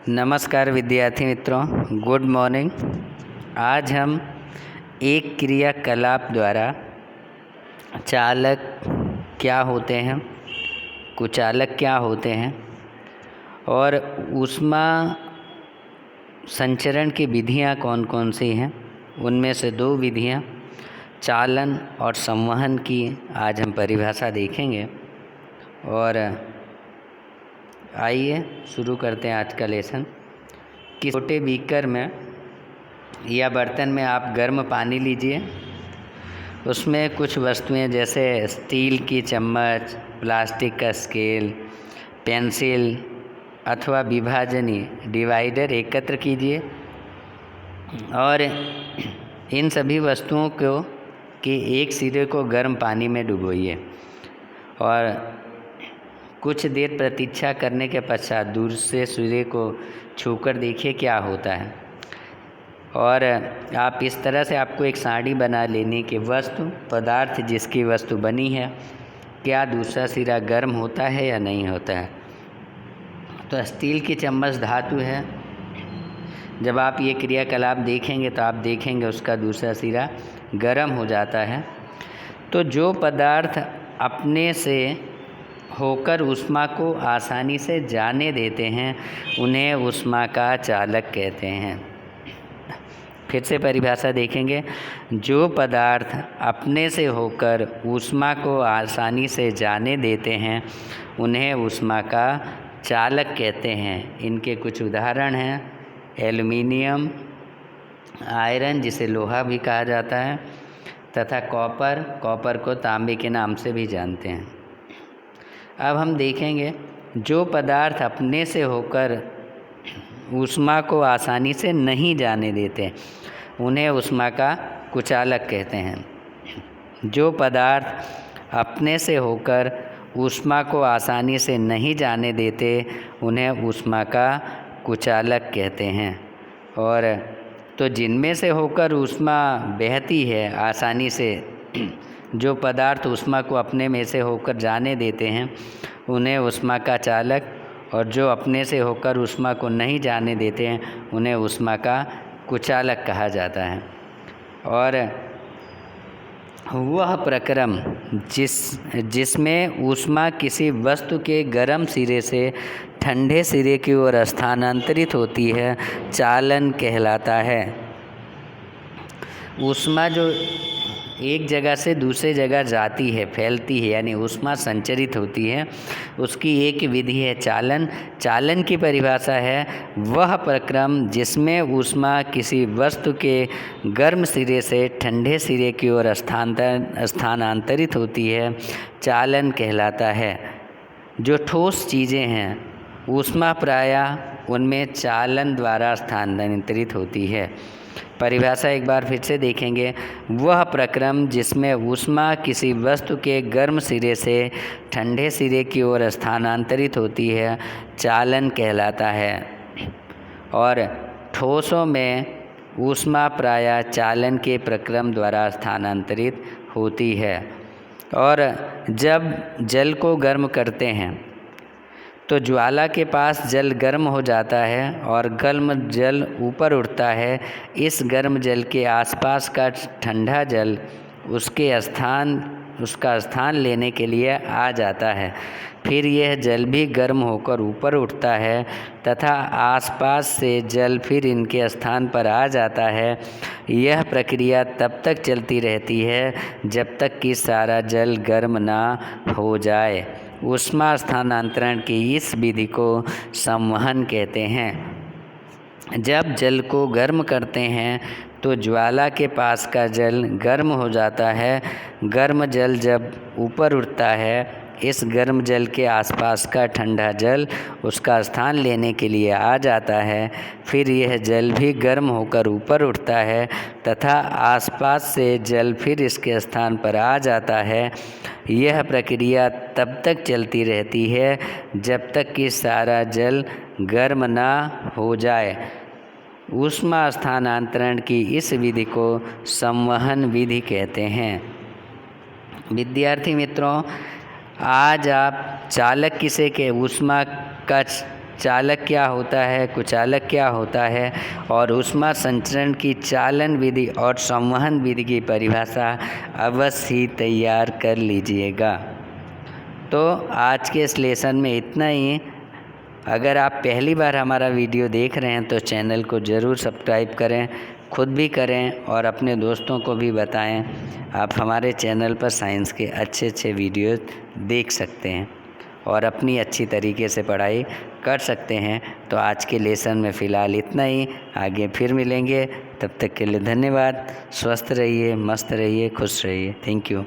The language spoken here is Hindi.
नमस्कार विद्यार्थी मित्रों, गुड मॉर्निंग। आज हम एक क्रियाकलाप द्वारा चालक क्या होते हैं, कुचालक क्या होते हैं और ऊष्मा संचरण की विधियां कौन कौन सी हैं, उनमें से दो विधियां चालन और संवहन की आज हम परिभाषा देखेंगे। और आइए शुरू करते हैं आज का लेसन। कि छोटे बीकर में या बर्तन में आप गर्म पानी लीजिए, उसमें कुछ वस्तुएं जैसे स्टील की चम्मच, प्लास्टिक का स्केल, पेंसिल अथवा विभाजनी डिवाइडर एकत्र कीजिए और इन सभी वस्तुओं को के एक सिरे को गर्म पानी में डुबोइए और कुछ देर प्रतीक्षा करने के पश्चात दूसरे सिरे को छूकर देखिए क्या होता है। और आप इस तरह से आपको एक साड़ी बना लेने के वस्तु पदार्थ जिसकी वस्तु बनी है, क्या दूसरा सिरा गर्म होता है या नहीं होता है। तो स्टील की चम्मच धातु है, जब आप ये क्रियाकलाप देखेंगे तो आप देखेंगे उसका दूसरा सिरा गर्म हो जाता है। तो जो पदार्थ अपने से होकर ऊष्मा को आसानी से जाने देते हैं उन्हें ऊष्मा का चालक कहते हैं। फिर से परिभाषा देखेंगे। जो पदार्थ अपने से होकर ऊष्मा को आसानी से जाने देते हैं उन्हें ऊष्मा का चालक कहते हैं। इनके कुछ उदाहरण हैं एल्युमिनियम, आयरन जिसे लोहा भी कहा जाता है, तथा कॉपर को तांबे के नाम से भी जानते हैं। अब हम देखेंगे जो पदार्थ अपने से होकर ऊष्मा को आसानी से नहीं जाने देते उन्हें ऊष्मा का कुचालक कहते हैं। जो पदार्थ अपने से होकर ऊष्मा को आसानी से नहीं जाने देते उन्हें ऊष्मा का कुचालक कहते हैं। और तो जिनमें से होकर ऊष्मा बहती है आसानी से, जो पदार्थ ऊष्मा को अपने में से होकर जाने देते हैं उन्हें ऊष्मा का चालक, और जो अपने से होकर ऊष्मा को नहीं जाने देते हैं उन्हें ऊष्मा का कुचालक कहा जाता है। और वह प्रक्रम जिसमें ऊष्मा किसी वस्तु के गर्म सिरे से ठंडे सिरे की ओर स्थानांतरित होती है चालन कहलाता है। ऊष्मा जो एक जगह से दूसरे जगह जाती है, फैलती है, यानी ऊष्मा संचरित होती है, उसकी एक विधि है चालन। चालन की परिभाषा है वह प्रक्रम जिसमें ऊष्मा किसी वस्तु के गर्म सिरे से ठंडे सिरे की ओर स्थानांतरित होती है चालन कहलाता है। जो ठोस चीज़ें हैं ऊष्मा प्रायः उनमें चालन द्वारा स्थानांतरित होती है। परिभाषा एक बार फिर से देखेंगे। वह प्रक्रम जिसमें ऊष्मा किसी वस्तु के गर्म सिरे से ठंडे सिरे की ओर स्थानांतरित होती है चालन कहलाता है। और ठोसों में ऊष्मा प्रायः चालन के प्रक्रम द्वारा स्थानांतरित होती है। और जब जल को गर्म करते हैं तो ज्वाला के पास जल गर्म हो जाता है और गर्म जल ऊपर उठता है। इस गर्म जल के आसपास का ठंडा जल उसका स्थान लेने के लिए आ जाता है। फिर यह जल भी गर्म होकर ऊपर उठता है तथा आसपास से जल फिर इनके स्थान पर आ जाता है। यह प्रक्रिया तब तक चलती रहती है जब तक कि सारा जल गर्म ना हो जाए। ऊष्मा स्थानांतरण की इस विधि को संवहन कहते हैं। जब जल को गर्म करते हैं तो ज्वाला के पास का जल गर्म हो जाता है। गर्म जल जब ऊपर उठता है, इस गर्म जल के आसपास का ठंडा जल उसका स्थान लेने के लिए आ जाता है। फिर यह जल भी गर्म होकर ऊपर उठता है तथा आसपास से जल फिर इसके स्थान पर आ जाता है। यह प्रक्रिया तब तक चलती रहती है जब तक कि सारा जल गर्म ना हो जाए। ऊष्मा स्थानांतरण की इस विधि को संवहन विधि कहते हैं। विद्यार्थी मित्रों, आज आप चालक किसे के ऊष्मा का चालक क्या होता है, कुचालक क्या होता है और ऊष्मा संचरण की चालन विधि और संवहन विधि की परिभाषा अवश्य ही तैयार कर लीजिएगा। तो आज के इस लेसन में इतना ही। अगर आप पहली बार हमारा वीडियो देख रहे हैं तो चैनल को ज़रूर सब्सक्राइब करें, खुद भी करें और अपने दोस्तों को भी बताएं। आप हमारे चैनल पर साइंस के अच्छे वीडियो देख सकते हैं और अपनी अच्छी तरीके से पढ़ाई कर सकते हैं। तो आज के लेसन में फ़िलहाल इतना ही, आगे फिर मिलेंगे। तब तक के लिए धन्यवाद। स्वस्थ रहिए, मस्त रहिए, खुश रहिए। Thank you.